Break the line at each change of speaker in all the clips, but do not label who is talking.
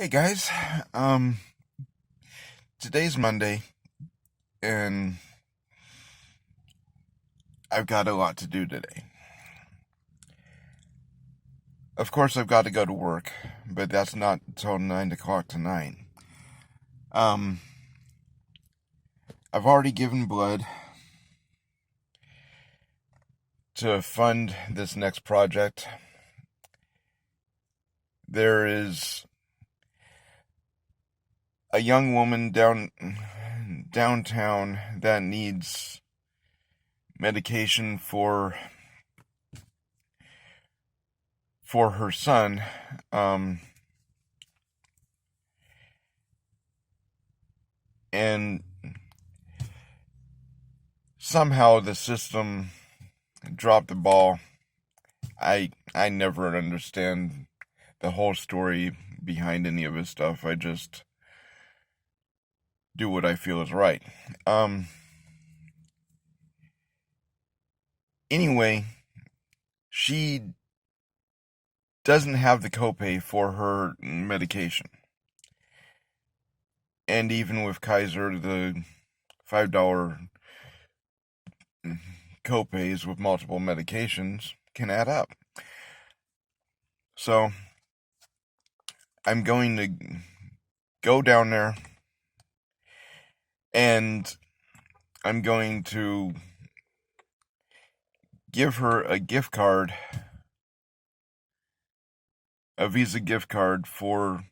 Hey guys, um, today's Monday and I've got a lot to do today. Of course, I've got to go to work, but that's not until 9 o'clock tonight. Um, I've already given blood to fund this next project. There is a young woman downtown that needs medication for her son. Um, and somehow the system dropped the ball. I never understand the whole story behind any of his stuff. I just do what I feel is right. Um anyway, she doesn't have the copay for her medication. And even with Kaiser, the $5 copays with multiple medications can add up. So I'm going to go down there and I'm going to give her a gift card, a Visa gift card for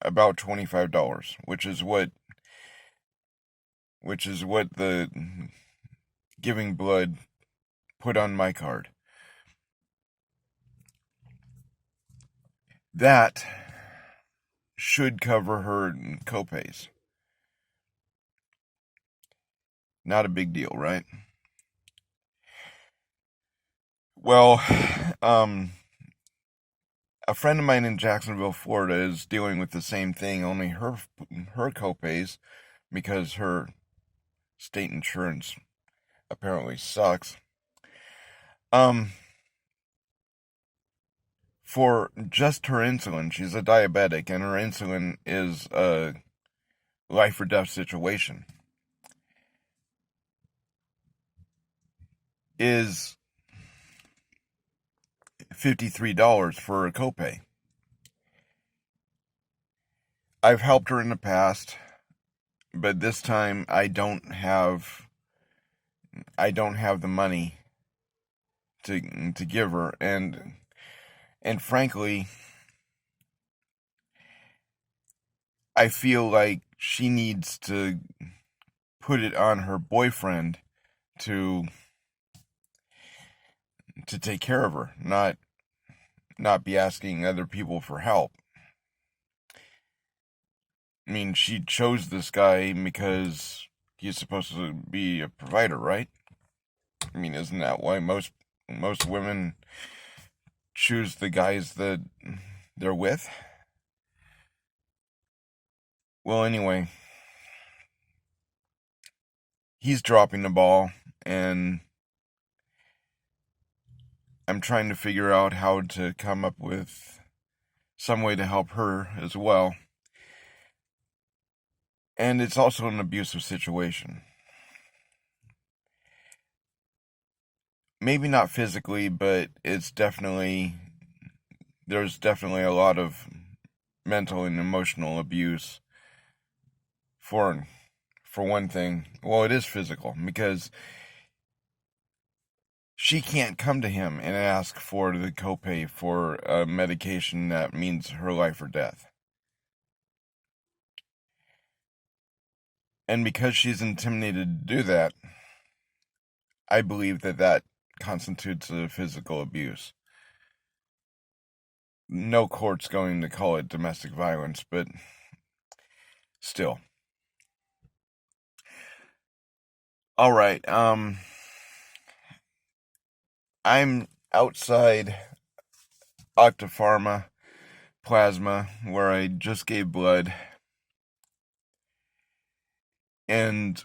about $25, which is what the Giving Blood put on my card. That should cover her copays. Not a big deal, right? Well, um, a friend of mine in Jacksonville, Florida, is dealing with the same thing. Only her copays, because her state insurance apparently sucks. Um, for just her insulin, she's a diabetic, and her insulin is a life or death situation. Is $53 for a copay. I've helped her in the past, but this time I don't have the money to give her, and frankly, I feel like she needs to put it on her boyfriend to take care of her, not be asking other people for help. I mean, she chose this guy because he's supposed to be a provider, right? I mean, isn't that why most women choose the guys that they're with? Well, anyway, he's dropping the ball, and I'm trying to figure out how to come up with some way to help her as well. And it's also an abusive situation. Maybe not physically, but there's definitely a lot of mental and emotional abuse. For one thing, well, it is physical, because she can't come to him and ask for the copay for a medication that means her life or death. And because she's intimidated to do that, I believe that constitutes a physical abuse. No court's going to call it domestic violence, but still. All right, I'm outside Octapharma Plasma, where I just gave blood, and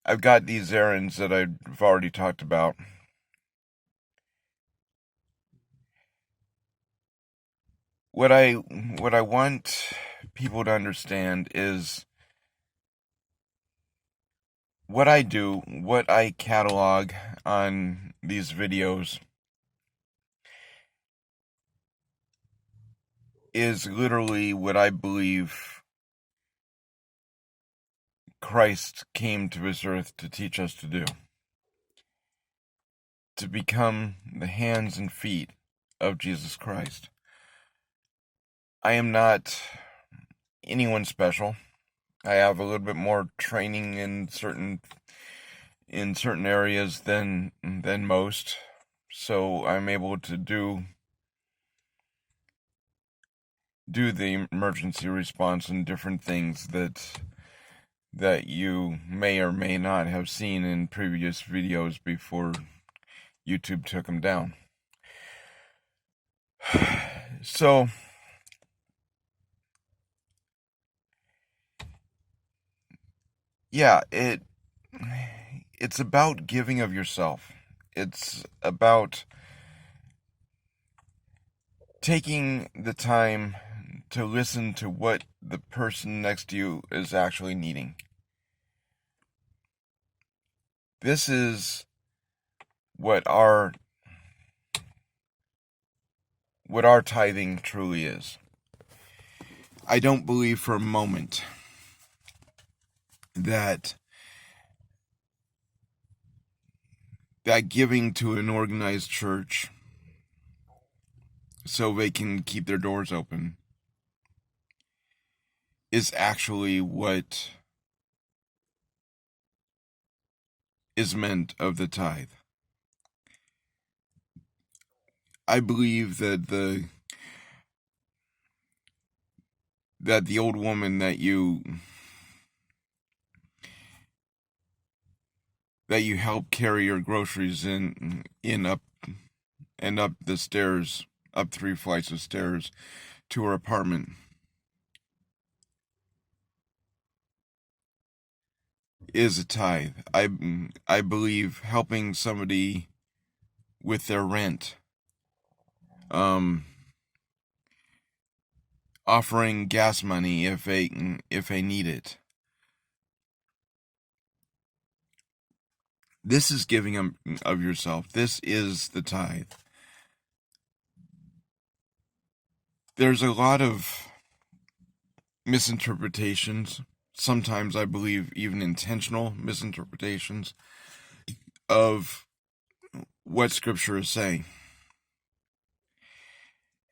I've got these errands that I've already talked about. what I want people to understand is what I do, what I catalog on these videos is literally what I believe Christ came to this earth to teach us to do. To become the hands and feet of Jesus Christ. I am not anyone special. I have a little bit more training in certain areas than most, so I'm able to do the emergency response and different things that you may or may not have seen in previous videos before YouTube took them down. So yeah, it's about giving of yourself. It's about taking the time to listen to what the person next to you is actually needing. This is what our tithing truly is. I don't believe for a moment that giving to an organized church so they can keep their doors open is actually what is meant of the tithe. I believe that the old woman that you help carry your groceries in up the stairs, up 3 flights of stairs to her apartment, is a tithe. I believe helping somebody with their rent, offering gas money if they need it. This is giving of yourself. This is the tithe. There's a lot of misinterpretations, sometimes I believe even intentional misinterpretations of what Scripture is saying.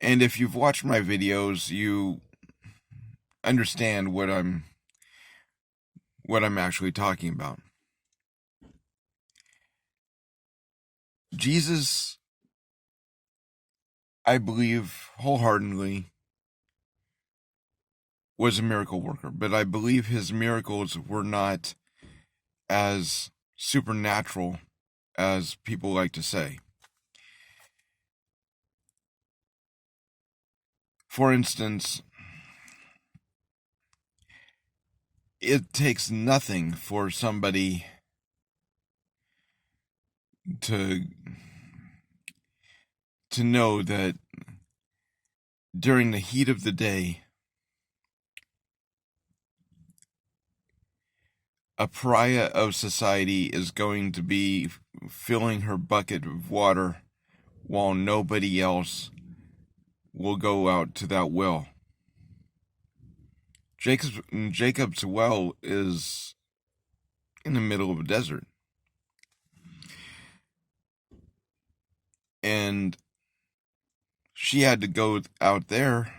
And if you've watched my videos, you understand what I'm actually talking about. Jesus, I believe wholeheartedly, was a miracle worker, but I believe his miracles were not as supernatural as people like to say. For instance, it takes nothing for somebody to know that during the heat of the day, a pariah of society is going to be filling her bucket of water while nobody else will go out to that well. Jacob's well is in the middle of a desert. And she had to go out there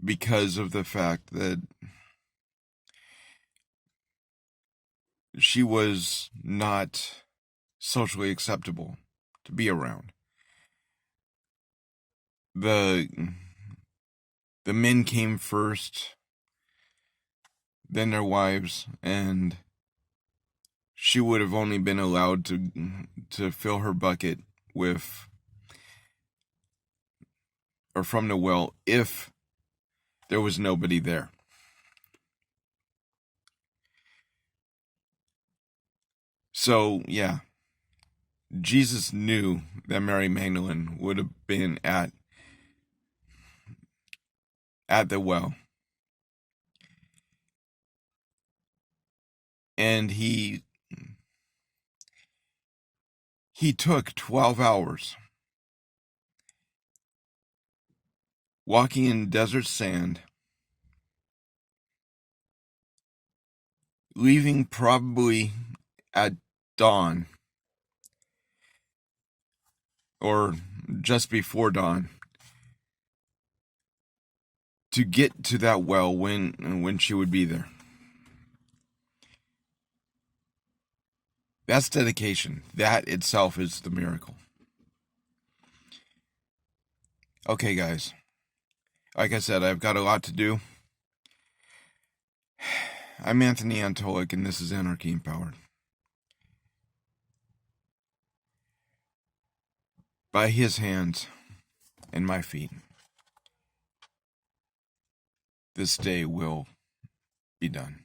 because of the fact that she was not socially acceptable to be around. The men came first, then their wives, and she would have only been allowed to fill her bucket with or from the well if there was nobody there. So, yeah, Jesus knew that Mary Magdalene would have been at at the well. And he took 12 hours walking in desert sand, leaving probably at dawn or just before dawn to get to that well when she would be there. That's dedication. That itself is the miracle. Okay, guys. Like I said, I've got a lot to do. I'm Anthony Antolik, and this is Anarchy Empowered. By his hands and my feet, this day will be done.